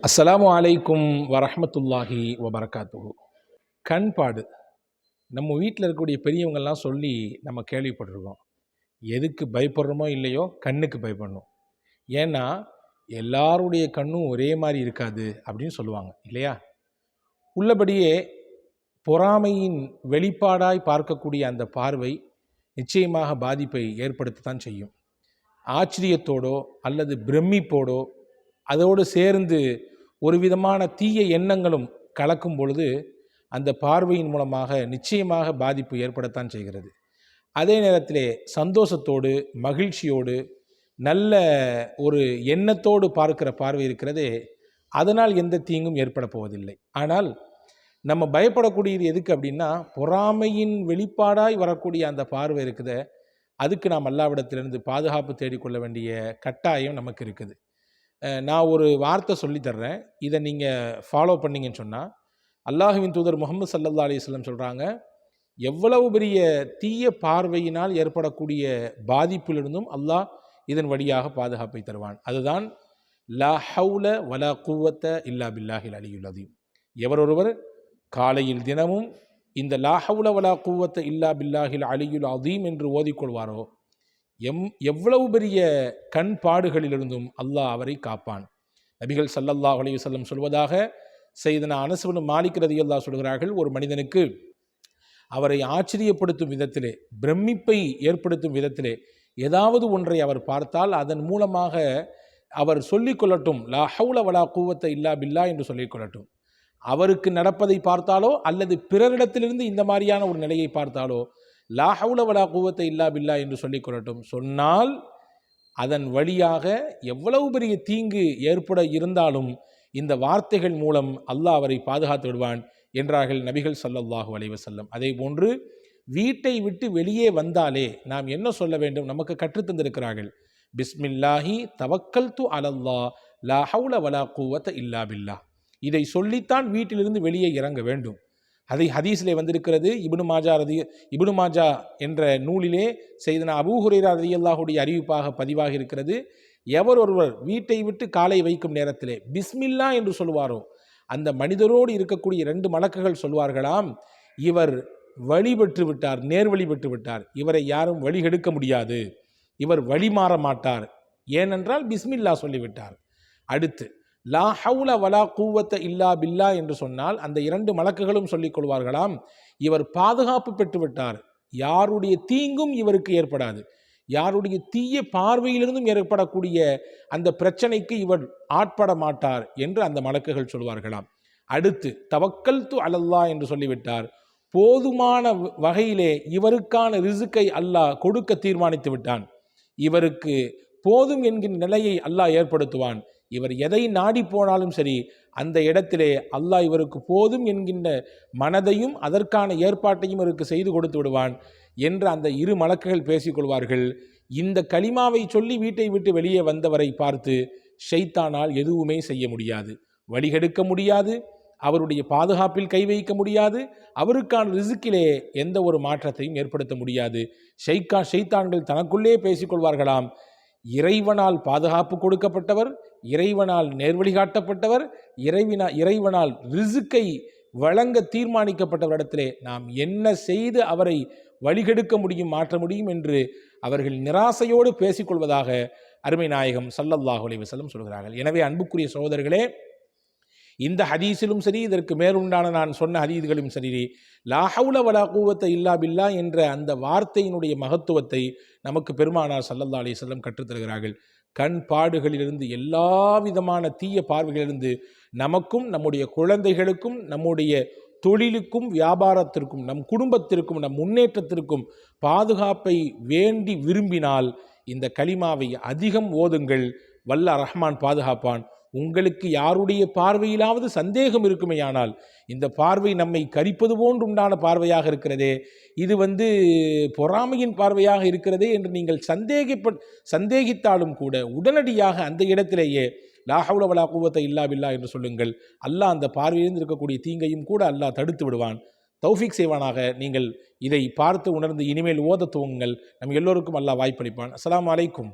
அஸ்ஸலாமு அலைக்கும் வரஹ்மத்துல்லாஹி வபரகாத்துஹு. கண்பாடு நம்ம வீட்டில் இருக்கக்கூடிய பெரியவங்கள்லாம் சொல்லி நம்ம கேள்விப்பட்டிருக்கோம். எதுக்கு பயப்படுறோமோ இல்லையோ கண்ணுக்கு பயப்படணும். ஏன்னா எல்லாருடைய கண்ணும் ஒரே மாதிரி இருக்காது அப்படின்னு சொல்லுவாங்க இல்லையா? உள்ளபடியே பொறாமையின் வெளிப்பாடாய் பார்க்கக்கூடிய அந்த பார்வை நிச்சயமாக பாதிப்பை ஏற்படுத்தத்தான் செய்யும். ஆச்சரியத்தோடோ அல்லது பிரமிப்போடோ அதோடு சேர்ந்து ஒரு விதமான தீய எண்ணங்களும் கலக்கும் பொழுது அந்த பார்வையின் மூலமாக நிச்சயமாக பாதிப்பு ஏற்படத்தான் செய்கிறது. அதே நேரத்திலே சந்தோஷத்தோடு மகிழ்ச்சியோடு நல்ல ஒரு எண்ணத்தோடு பார்க்கிற பார்வை இருக்கிறதே, அதனால் எந்த தீங்கும் ஏற்பட போவதில்லை. ஆனால் நம்ம பயப்படக்கூடியது எதுக்கு அப்படின்னா, பொறாமையின் வெளிப்பாடாய் வரக்கூடிய அந்த பார்வை இருக்குதே, அதுக்கு நாம் அல்லாஹ்விடத்திலிருந்து பாதுகாப்பு தேடிக்கொள்ள வேண்டிய கட்டாயம் நமக்கு இருக்குது. நான் ஒரு வார்த்தை சொல்லித்தர்றேன், இதை நீங்கள் ஃபாலோ பண்ணிங்கன்னு சொன்னால், அல்லாஹுவின் தூதர் முஹம்மது ஸல்லல்லாஹு அலைஹி வஸல்லம் சொல்கிறாங்க, எவ்வளவு பெரிய தீய பார்வையினால் ஏற்படக்கூடிய பாதிப்பிலிருந்தும் அல்லாஹ் இதன் வழியாக பாதுகாப்பை தருவான். அதுதான் லா ஹவுல வலா குவத்த இல்லா பில்லாஹில் அலியுல் அதீம். எவரொருவர் காலையில் தினமும் இந்த லா ஹவுல வலா குவத்த இல்லா பில்லாஹில் அலியுல் அதீம் என்று ஓதிக்கொள்வாரோ எவ்வளவு பெரிய கண் பாடுகளிலிருந்தும் அல்லாஹ் அவரை காப்பான். நபிகள் ஸல்லல்லாஹு அலைஹி வஸல்லம் சொல்வதாக சையதுனா அனஸ் இப்னு மாலிக் ரலியல்லாஹு சொல்கிறார்கள், ஒரு மனிதனுக்கு அவரை ஆச்சரியப்படுத்தும் விதத்திலே, பிரமிப்பை ஏற்படுத்தும் விதத்திலே ஏதாவது ஒன்றை அவர் பார்த்தால் அதன் மூலமாக அவர் சொல்லிக்கொள்ளட்டும், லா ஹவுல வலா குவத்த இல்லா பில்லா என்று சொல்லிக்கொள்ளட்டும். அவருக்கு நடப்பதை பார்த்தாலோ அல்லது பிறரிடத்திலிருந்து இந்த மாதிரியான ஒரு நிலையை பார்த்தாலோ லா ஹவுல வலா குவத்த இல்லா பில்லா என்று சொல்லிக்கொள்ளட்டும். சொன்னால் அதன் வழியாக எவ்வளவு பெரிய தீங்கு ஏற்பட இருந்தாலும் இந்த வார்த்தைகள் மூலம் அல்லாஹ் அவரை பாதுகாத்து விடுவான் என்றார்கள் நபிகள் ஸல்லல்லாஹு அலைஹி வஸல்லம். அதே போன்று வீட்டை விட்டு வெளியே வந்தாலே நாம் என்ன சொல்ல வேண்டும், நமக்கு கற்றுத்தந்திருக்கிறார்கள். பிஸ்மில்லாஹி தவக்கல்து அலல்லாஹ் லா ஹவுல வலா குவத்த இல்லா பில்லா. இதை சொல்லித்தான் வீட்டிலிருந்து வெளியே இறங்க வேண்டும். அதை ஹதீஸிலே வந்திருக்கிறது. இப்னு மாஜா என்ற நூலிலே செய்தனா அபூ ஹுரைரா ரலியல்லாஹுடைய அறிவிப்பாக பதிவாக இருக்கிறது. எவர் ஒருவர் வீட்டை விட்டு காலை வைக்கும் நேரத்திலே பிஸ்மில்லா என்று சொல்வாரோ, அந்த மனிதரோடு இருக்கக்கூடிய 2 மலக்குகள் சொல்வார்களாம், இவர் வழி பெற்று விட்டார், நேர்வழி பெற்று விட்டார், இவரை யாரும் வழி கெடுக்க முடியாது, இவர் வழி மாற மாட்டார், ஏனென்றால் பிஸ்மில்லா சொல்லிவிட்டார். அடுத்து லா ஹவுல வலா குவத்த இல்லா பில்லா என்று சொன்னால் அந்த 2 மலக்குகளும் சொல்லிக் கொள்வார்களாம், இவர் பாதுகாப்பு பெற்றுவிட்டார், யாருடைய தீங்கும் இவருக்கு ஏற்படாது, யாருடைய தீய பார்வையிலிருந்தும் ஏற்படக்கூடிய அந்த பிரச்சனைக்கு இவர் ஆட்பட மாட்டார் என்று அந்த மலக்குகள் சொல்வார்களாம். அடுத்து தவக்கல்து அலல்லாஹ் என்று சொல்லிவிட்டார், போதுமான வகையிலே இவருக்கான ரிசுக்கை அல்லாஹ் கொடுக்க தீர்மானித்து விட்டான், இவருக்கு போதும் என்கின்ற நிலையை அல்லாஹ் ஏற்படுத்துவான், இவர் எதை நாடி போனாலும் சரி அந்த இடத்திலே அல்லாஹ் இவருக்கு போதும் என்கின்ற மனதையும் அதற்கான ஏற்பாட்டையும் இவருக்கு செய்து கொடுத்து விடுவான் என்று அந்த 2 மலக்குகள் பேசிக்கொள்வார்கள். இந்த கலிமாவை சொல்லி வீட்டை விட்டு வெளியே வந்தவரை பார்த்து ஷைத்தானால் எதுவுமே செய்ய முடியாது, வழிகெடுக்க முடியாது, அவருடைய பாதுகாப்பில் கை வைக்க முடியாது, அவருக்கான ரிசுக்கிலே எந்த ஒரு மாற்றத்தையும் ஏற்படுத்த முடியாது. ஷைத்தான்கள் தனக்குள்ளே பேசிக்கொள்வார்களாம், இறைவனால் பாதுகாப்பு கொடுக்கப்பட்டவர், இறைவனால் நேர்வழி காட்டப்பட்டவர், இறைவனால் ரிசுக்கை வழங்க தீர்மானிக்கப்பட்டவரிடத்திலே நாம் என்ன செய்து அவரை வழிகெடுக்க முடியும், மாற்ற முடியும் என்று அவர்கள் நிராசையோடு பேசிக்கொள்வதாக அருமை நாயகம் ஸல்லல்லாஹு அலைஹி வஸல்லம் சொல்கிறார்கள். எனவே அன்புக்குரிய சகோதரர்களே, இந்த ஹதீஸிலும் சரி, இதற்கு மேலுண்டான நான் சொன்ன ஹதீஸ்களும் சரி, லா ஹவுல வலா குவத்த இல்லா பில்லா என்ற அந்த வார்த்தையினுடைய மகத்துவத்தை நமக்கு பெருமானார் ஸல்லல்லாஹு அலைஹி வஸல்லம் கற்றுத்தருகிறார்கள். கண் பாடுகளிலிருந்து, எல்லா விதமான தீய பார்வைகளிலிருந்து நமக்கும் நம்முடைய குழந்தைகளுக்கும் நம்முடைய தொழிலுக்கும் வியாபாரத்திற்கும் நம் குடும்பத்திற்கும் நம் முன்னேற்றத்திற்கும் பாதுகாப்பை வேண்டி விரும்பினால் இந்த கலிமாவை அதிகம் ஓதுங்கள், வல்ல ரஹ்மான் பாதுகாப்பான். உங்களுக்கு யாருடைய பார்வையிலாவது சந்தேகம் இருக்குமேயானால், இந்த பார்வை நம்மை கரிப்பது போன்று உண்டான பார்வையாக இருக்கிறதே, இது பொறாமையின் பார்வையாக இருக்கிறதே என்று நீங்கள் சந்தேகித்தாலும் கூட உடனடியாக அந்த இடத்திலேயே லா ஹவுல வலா குவத்த இல்லா பில்லா என்று சொல்லுங்கள். அல்லாஹ் அந்த பார்வையிலிருந்து இருக்கக்கூடிய தீங்கையும் கூட அல்லாஹ் தடுத்து விடுவான். தௌஃபீக் செய்வானாக. நீங்கள் இதை பார்த்து உணர்ந்து இனிமேல் ஓத துவங்குங்கள். நம் எல்லோருக்கும் அல்லாஹ் வாய்ப்பளிப்பான். அஸ்ஸலாமு அலைக்கும்.